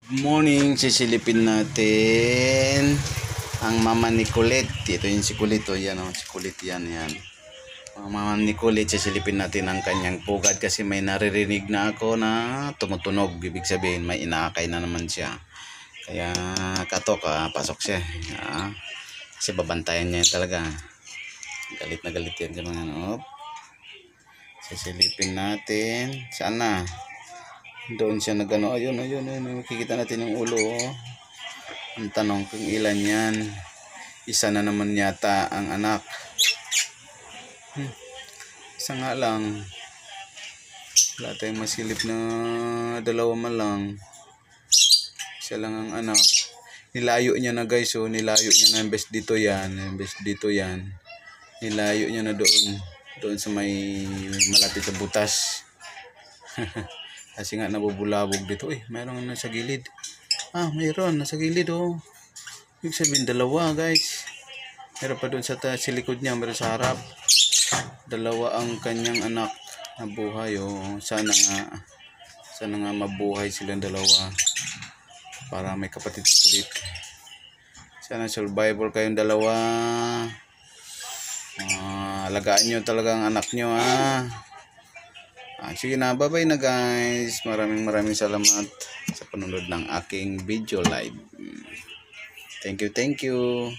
Good morning, sisilipin natin ang mama ni Kulit. Ito yung si Kulit, oh, yan, oh, si Kulit yan, yan. Ang mama ni Kulit, sisilipin natin ang kanyang pugad kasi may naririnig na ako na tumutunog. Ibig sabihin, may inaakay na naman siya. Kaya katok, pasok siya. Kasi babantayan niya yan talaga. Galit na galit yan sa mga ano. Sisilipin natin. Saan na? Doon siya nagano. Ayun, makikita natin yung ulo, oh. Ang tanong kung ilan yan. Isa na naman yata ang anak. Isa nga lang. Wala tayong masilip na dalawa man lang. Isa lang ang anak. Nilayo niya na, guys, oh. Nilayo niya na. Imbes dito yan. Nilayo niya na doon. Doon sa may malapit sa butas. Kasi nga nabubulabog dito. Mayroon nasa gilid. Mayroon nasa gilid, oh. Ibig sabihin dalawa, guys. Meron pa doon sa likod niya, meron sa harap. Dalawa ang kanyang anak na buhay, oh. Sana nga mabuhay silang dalawa para may kapatid ulit. Sana survival kayong dalawa. Alagaan nyo talaga ang anak nyo, sige na, bye-bye na, guys. Maraming salamat sa panunod ng aking video live. Thank you.